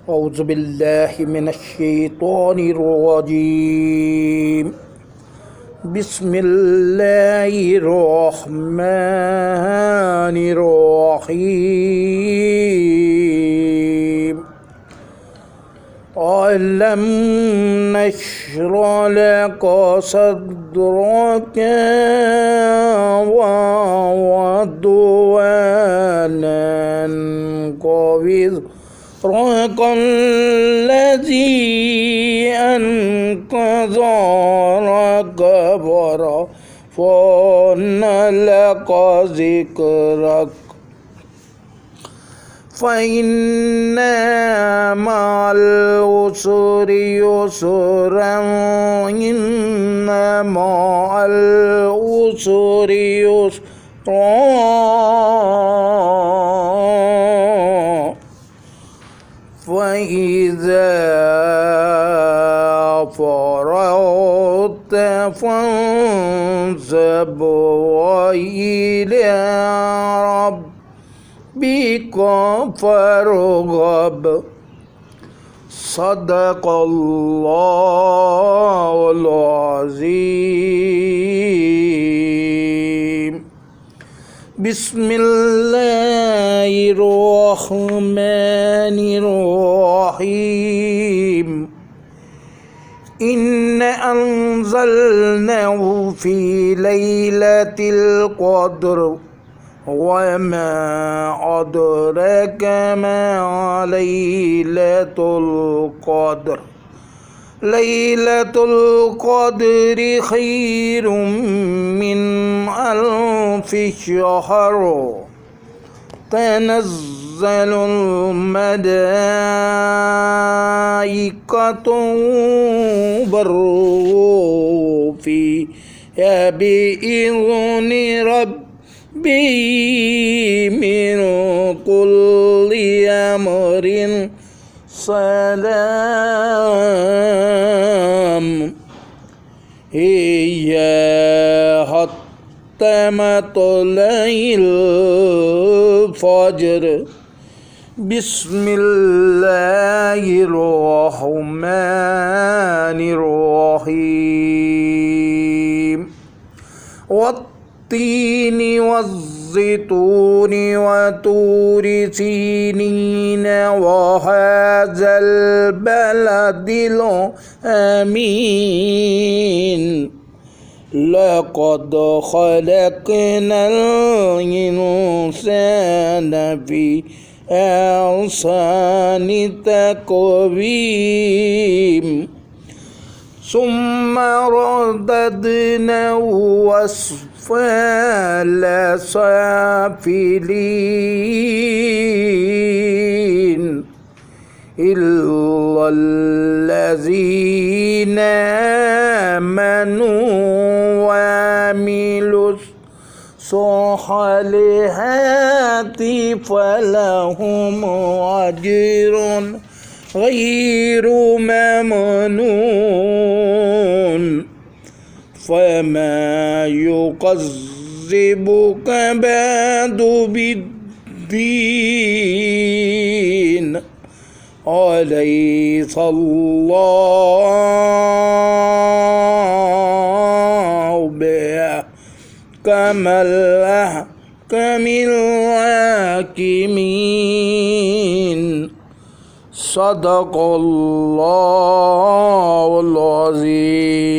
أعوذ بالله من الشيطان الرجيم. بسم الله الرحمن الرحيم. ألم نشرح لك صدرك ووضعنا عنك وزرك الذي أنقض ظهرك ورفعنا لك ذكرك فإن مع العسر يسرا إن مع العسر يسرا فإذا فرغت فانصب وإلى ربك فارغب. صدق الله العظيم. بسم الله الرحمن الرحيم. إنا أنزلناه في ليلة القدر وما أدراك ما ليلة القدر. ليلة القدر خير من ألف شهر. تنزل الملائكة والروح فيها بإذن ربهم من كل أمر سلام هي حتى مطلع الفجر. بسم الله الرحمن الرحيم. والتين والزيتون وطور سينين وهذا البلد الأمين. لقد خلقنا الإنسان في أحسن تقويم ثم رددناه أسفل سافلين إلا الذين آمنوا وعملوا الصالحات فلهم أجر غير ممنون. فما يكذبك بعد بالدين. أليس الله بأحكم الحاكمين. صدق الله العظيم.